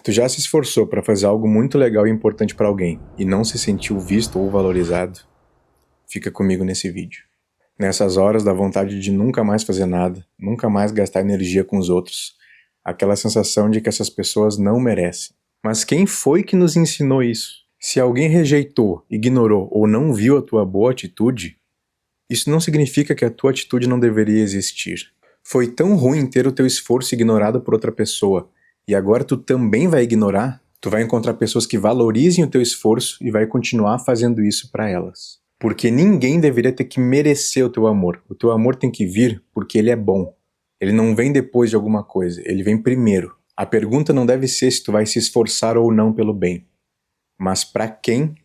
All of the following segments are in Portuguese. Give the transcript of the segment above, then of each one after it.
Tu já se esforçou para fazer algo muito legal e importante para alguém e não se sentiu visto ou valorizado? Fica comigo nesse vídeo. Nessas horas dá vontade de nunca mais fazer nada, nunca mais gastar energia com os outros. Aquela sensação de que essas pessoas não merecem. Mas quem foi que nos ensinou isso? Se alguém rejeitou, ignorou ou não viu a tua boa atitude, isso não significa que a tua atitude não deveria existir. Foi tão ruim ter o teu esforço ignorado por outra pessoa, e agora tu também vai ignorar? Tu vai encontrar pessoas que valorizem o teu esforço e vai continuar fazendo isso para elas. Porque ninguém deveria ter que merecer o teu amor. O teu amor tem que vir porque ele é bom. Ele não vem depois de alguma coisa, ele vem primeiro. A pergunta não deve ser se tu vai se esforçar ou não pelo bem, mas para quem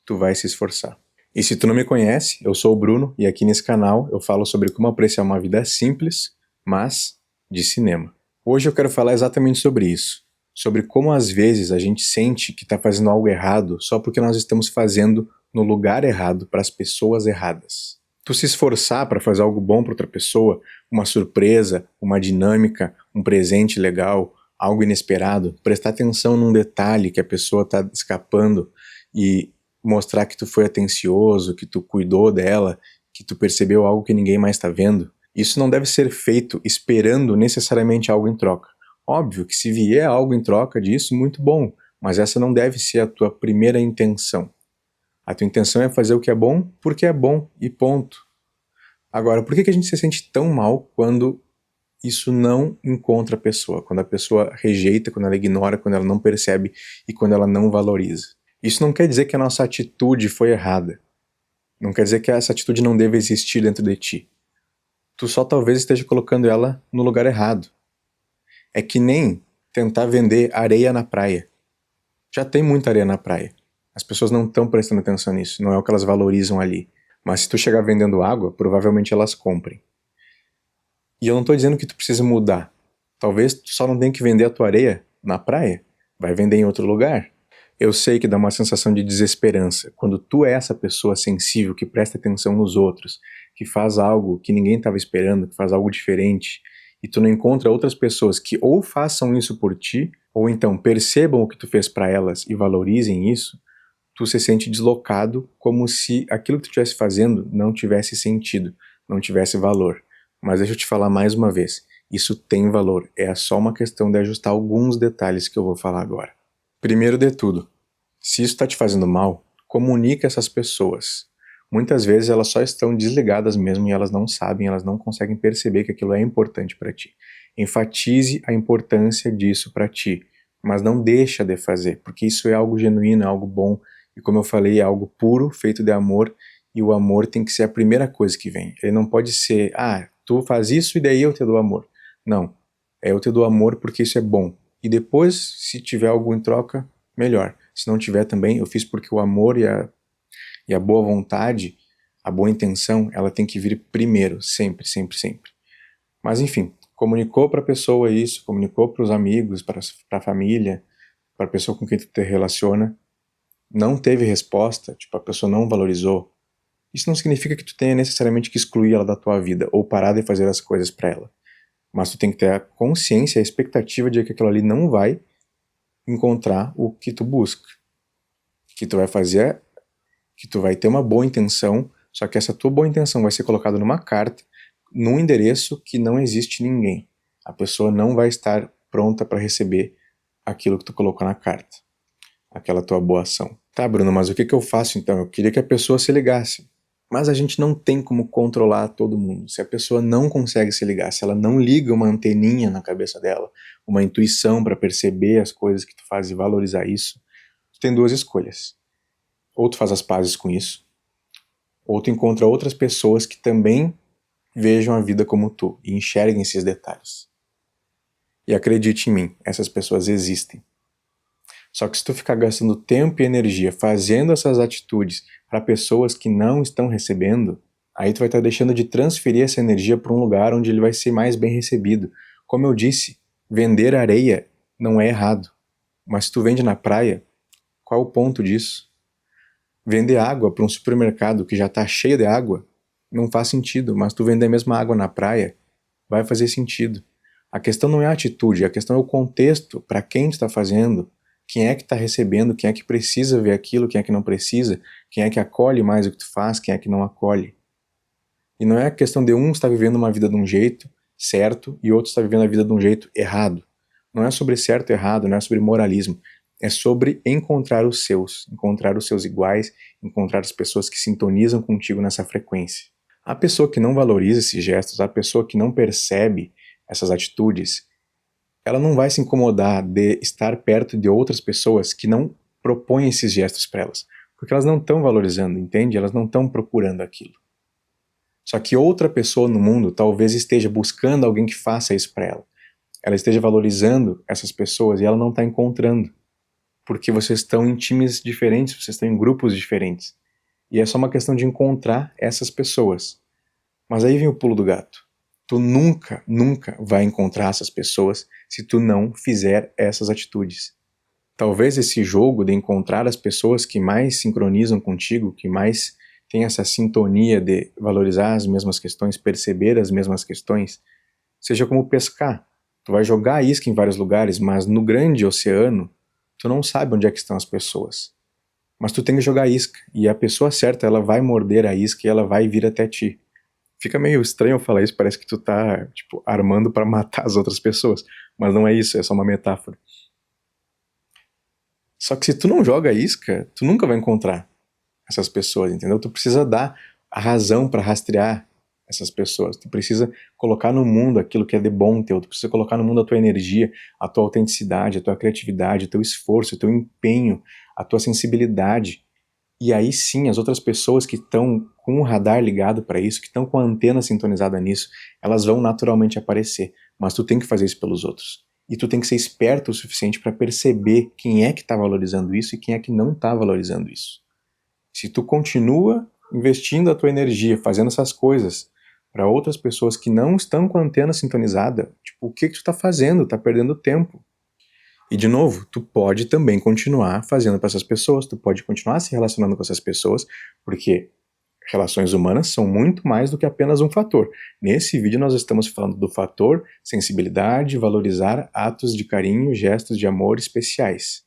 tu vai se esforçar. E se tu não me conhece, eu sou o Bruno e aqui nesse canal eu falo sobre como apreciar uma vida simples, mas de cinema. Hoje eu quero falar exatamente sobre isso, sobre como às vezes a gente sente que está fazendo algo errado só porque nós estamos fazendo no lugar errado para as pessoas erradas. Tu se esforçar para fazer algo bom para outra pessoa, uma surpresa, uma dinâmica, um presente legal, algo inesperado, prestar atenção num detalhe que a pessoa está escapando e mostrar que tu foi atencioso, que tu cuidou dela, que tu percebeu algo que ninguém mais está vendo. Isso não deve ser feito esperando necessariamente algo em troca. Óbvio que se vier algo em troca disso, muito bom, mas essa não deve ser a tua primeira intenção. A tua intenção é fazer o que é bom porque é bom e ponto. Agora, por que a gente se sente tão mal quando isso não encontra a pessoa, quando a pessoa rejeita, quando ela ignora, quando ela não percebe e quando ela não valoriza? Isso não quer dizer que a nossa atitude foi errada. Não quer dizer que essa atitude não deve existir dentro de ti. Tu só talvez esteja colocando ela no lugar errado. É que nem tentar vender areia na praia. Já tem muita areia na praia. As pessoas não estão prestando atenção nisso, não é o que elas valorizam ali. Mas se tu chegar vendendo água, provavelmente elas comprem. E eu não estou dizendo que tu precisa mudar. Talvez tu só não tenha que vender a tua areia na praia. Vai vender em outro lugar. Eu sei que dá uma sensação de desesperança quando tu é essa pessoa sensível que presta atenção nos outros, que faz algo que ninguém estava esperando, que faz algo diferente, e tu não encontra outras pessoas que ou façam isso por ti, ou então percebam o que tu fez para elas e valorizem isso. Tu se sente deslocado, como se aquilo que tu estivesse fazendo não tivesse sentido, não tivesse valor. Mas deixa eu te falar mais uma vez, isso tem valor, é só uma questão de ajustar alguns detalhes que eu vou falar agora. Primeiro de tudo, se isso está te fazendo mal, comunica essas pessoas. Muitas vezes elas só estão desligadas mesmo e elas não sabem, elas não conseguem perceber que aquilo é importante para ti. Enfatize a importância disso para ti, mas não deixa de fazer, porque isso é algo genuíno, é algo bom, e como eu falei, é algo puro, feito de amor, e o amor tem que ser a primeira coisa que vem. Ele não pode ser, tu faz isso e daí eu te dou amor. Não, eu te dou amor porque isso é bom. E depois, se tiver algo em troca, melhor. Se não tiver também, eu fiz porque o amor e a boa vontade, a boa intenção, ela tem que vir primeiro, sempre, sempre, sempre. Mas enfim, comunicou para a pessoa isso, comunicou para os amigos, para a família, para a pessoa com quem tu te relaciona, não teve resposta, tipo, a pessoa não valorizou, isso não significa que tu tenha necessariamente que excluir ela da tua vida ou parar de fazer as coisas para ela. Mas tu tem que ter a consciência, a expectativa de que aquilo ali não vai encontrar o que tu busca. Que tu vai fazer, que tu vai ter uma boa intenção, só que essa tua boa intenção vai ser colocada numa carta, num endereço que não existe ninguém. A pessoa não vai estar pronta para receber aquilo que tu colocou na carta, aquela tua boa ação. Tá, Bruno, mas o que eu faço então? Eu queria que a pessoa se ligasse. Mas a gente não tem como controlar todo mundo. Se a pessoa não consegue se ligar, se ela não liga uma anteninha na cabeça dela, uma intuição para perceber as coisas que tu faz e valorizar isso, tu tem duas escolhas. Ou tu faz as pazes com isso, ou tu encontra outras pessoas que também vejam a vida como tu e enxerguem esses detalhes. E acredite em mim, essas pessoas existem. Só que se tu ficar gastando tempo e energia fazendo essas atitudes para pessoas que não estão recebendo, aí tu vai estar deixando de transferir essa energia para um lugar onde ele vai ser mais bem recebido. Como eu disse, vender areia não é errado. Mas se tu vende na praia, qual é o ponto disso? Vender água para um supermercado que já está cheio de água não faz sentido, mas tu vender a mesma água na praia vai fazer sentido. A questão não é a atitude, a questão é o contexto, para quem tu está fazendo, quem é que está recebendo, quem é que precisa ver aquilo, quem é que não precisa, quem é que acolhe mais o que tu faz, quem é que não acolhe. E não é a questão de um estar vivendo uma vida de um jeito certo e outro estar vivendo a vida de um jeito errado. Não é sobre certo e errado, não é sobre moralismo. É sobre encontrar os seus iguais, encontrar as pessoas que sintonizam contigo nessa frequência. A pessoa que não valoriza esses gestos, a pessoa que não percebe essas atitudes, ela não vai se incomodar de estar perto de outras pessoas que não propõem esses gestos para elas. Porque elas não estão valorizando, entende? Elas não estão procurando aquilo. Só que outra pessoa no mundo talvez esteja buscando alguém que faça isso para ela. Ela esteja valorizando essas pessoas e ela não está encontrando. Porque vocês estão em times diferentes, vocês estão em grupos diferentes. E é só uma questão de encontrar essas pessoas. Mas aí vem o pulo do gato. Tu nunca, nunca vai encontrar essas pessoas se tu não fizer essas atitudes. Talvez esse jogo de encontrar as pessoas que mais sincronizam contigo, que mais têm essa sintonia de valorizar as mesmas questões, perceber as mesmas questões, seja como pescar. Tu vai jogar a isca em vários lugares, mas no grande oceano, tu não sabe onde é que estão as pessoas. Mas tu tem que jogar a isca, e a pessoa certa, ela vai morder a isca e ela vai vir até ti. Fica meio estranho eu falar isso, parece que tu tá, tipo, armando pra matar as outras pessoas. Mas não é isso, é só uma metáfora. Só que se tu não joga a isca, tu nunca vai encontrar essas pessoas, entendeu? Tu precisa dar a razão pra rastrear essas pessoas. Tu precisa colocar no mundo aquilo que é de bom teu. Tu precisa colocar no mundo a tua energia, a tua autenticidade, a tua criatividade, o teu esforço, o teu empenho, a tua sensibilidade. E aí sim, as outras pessoas que estão com o radar ligado para isso, que estão com a antena sintonizada nisso, elas vão naturalmente aparecer. Mas tu tem que fazer isso pelos outros. E tu tem que ser esperto o suficiente para perceber quem é que está valorizando isso e quem é que não está valorizando isso. Se tu continua investindo a tua energia, fazendo essas coisas para outras pessoas que não estão com a antena sintonizada, tipo, o que tu está fazendo? Tá perdendo tempo. E de novo, tu pode também continuar fazendo para essas pessoas, tu pode continuar se relacionando com essas pessoas, porque relações humanas são muito mais do que apenas um fator. Nesse vídeo nós estamos falando do fator sensibilidade, valorizar atos de carinho, gestos de amor especiais.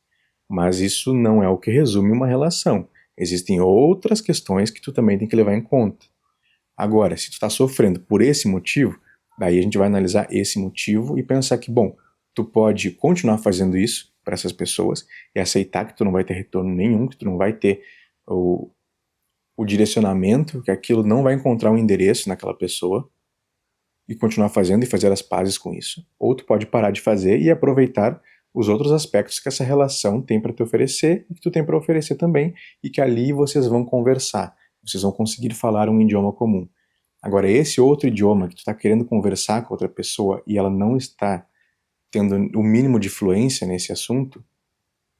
Mas isso não é o que resume uma relação. Existem outras questões que tu também tem que levar em conta. Agora, se tu está sofrendo por esse motivo, daí a gente vai analisar esse motivo e pensar que, bom, tu pode continuar fazendo isso para essas pessoas e aceitar que tu não vai ter retorno nenhum, que tu não vai ter o direcionamento, que aquilo não vai encontrar um endereço naquela pessoa e continuar fazendo e fazer as pazes com isso. Ou tu pode parar de fazer e aproveitar os outros aspectos que essa relação tem para te oferecer e que tu tem para oferecer também e que ali vocês vão conversar, vocês vão conseguir falar um idioma comum. Agora, esse outro idioma que tu está querendo conversar com outra pessoa e ela não está tendo o mínimo de fluência nesse assunto,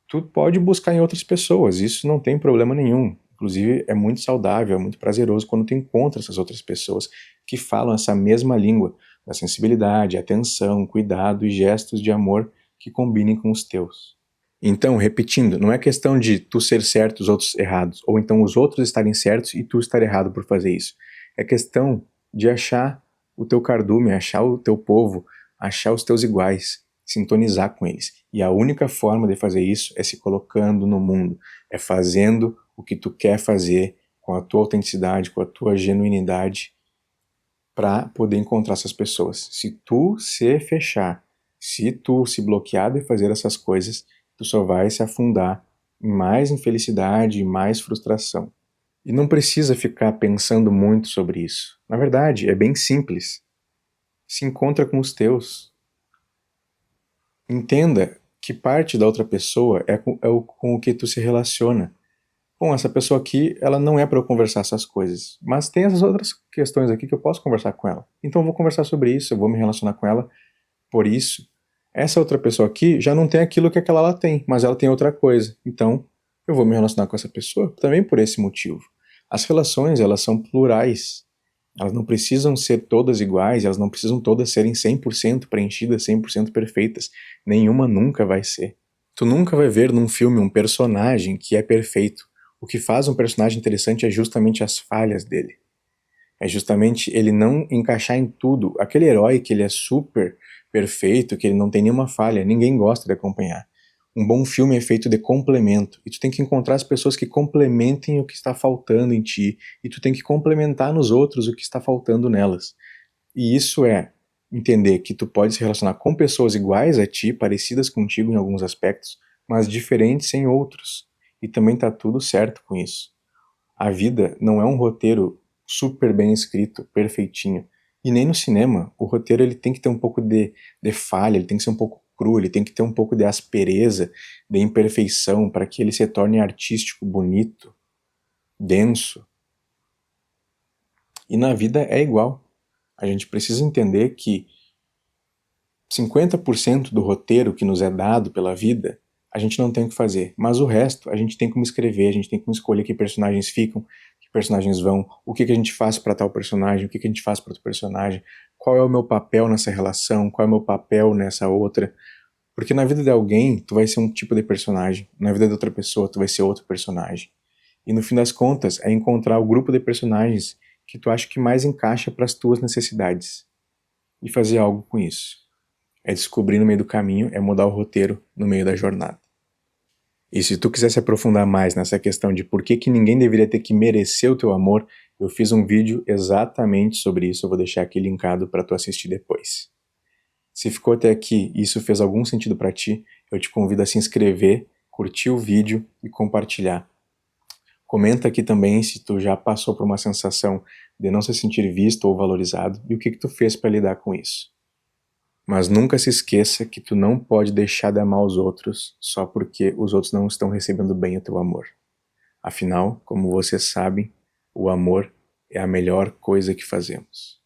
tu pode buscar em outras pessoas, isso não tem problema nenhum. Inclusive, é muito saudável, é muito prazeroso quando tu encontra essas outras pessoas que falam essa mesma língua da sensibilidade, atenção, cuidado e gestos de amor que combinem com os teus. Então, repetindo, não é questão de tu ser certo e os outros errados, ou então os outros estarem certos e tu estar errado por fazer isso. É questão de achar o teu cardume, achar o teu povo, achar os teus iguais, sintonizar com eles. E a única forma de fazer isso é se colocando no mundo, é fazendo o que tu quer fazer com a tua autenticidade, com a tua genuinidade, para poder encontrar essas pessoas. Se tu se fechar, se tu se bloquear de fazer essas coisas, tu só vai se afundar em mais infelicidade e mais frustração. E não precisa ficar pensando muito sobre isso. Na verdade, é bem simples. Se encontra com os teus. Entenda que parte da outra pessoa com o que tu se relaciona. Bom, essa pessoa aqui, ela não é para eu conversar essas coisas, mas tem essas outras questões aqui que eu posso conversar com ela. Então eu vou conversar sobre isso, eu vou me relacionar com ela por isso. Essa outra pessoa aqui já não tem aquilo que aquela lá tem, mas ela tem outra coisa. Então eu vou me relacionar com essa pessoa também por esse motivo. As relações, elas são plurais. Elas não precisam ser todas iguais, elas não precisam todas serem 100% preenchidas, 100% perfeitas. Nenhuma nunca vai ser. Tu nunca vai ver num filme um personagem que é perfeito. O que faz um personagem interessante é justamente as falhas dele. É justamente ele não encaixar em tudo. Aquele herói que ele é super perfeito, que ele não tem nenhuma falha, ninguém gosta de acompanhar. Um bom filme é feito de complemento, e tu tem que encontrar as pessoas que complementem o que está faltando em ti, e tu tem que complementar nos outros o que está faltando nelas. E isso é entender que tu pode se relacionar com pessoas iguais a ti, parecidas contigo em alguns aspectos, mas diferentes em outros. E também tá tudo certo com isso. A vida não é um roteiro super bem escrito, perfeitinho. E nem no cinema, o roteiro ele tem que ter um pouco de falha, ele tem que ser um pouco cru, ele tem que ter um pouco de aspereza, de imperfeição, para que ele se torne artístico, bonito, denso. E na vida é igual. A gente precisa entender que 50% do roteiro que nos é dado pela vida, a gente não tem o que fazer. Mas o resto, a gente tem como escrever, a gente tem como escolher que personagens ficam, que personagens vão, o que a gente faz para tal personagem, o que a gente faz para outro personagem, qual é o meu papel nessa relação, qual é o meu papel nessa outra. Porque na vida de alguém, tu vai ser um tipo de personagem, na vida de outra pessoa, tu vai ser outro personagem. E no fim das contas, é encontrar o grupo de personagens que tu acha que mais encaixa para as tuas necessidades e fazer algo com isso. É descobrir no meio do caminho, é mudar o roteiro no meio da jornada. E se tu quiser se aprofundar mais nessa questão de por que ninguém deveria ter que merecer o teu amor, eu fiz um vídeo exatamente sobre isso, eu vou deixar aqui linkado para tu assistir depois. Se ficou até aqui e isso fez algum sentido para ti, eu te convido a se inscrever, curtir o vídeo e compartilhar. Comenta aqui também se tu já passou por uma sensação de não se sentir visto ou valorizado e o que tu fez para lidar com isso. Mas nunca se esqueça que tu não pode deixar de amar os outros só porque os outros não estão recebendo bem o teu amor. Afinal, como vocês sabem, o amor é a melhor coisa que fazemos.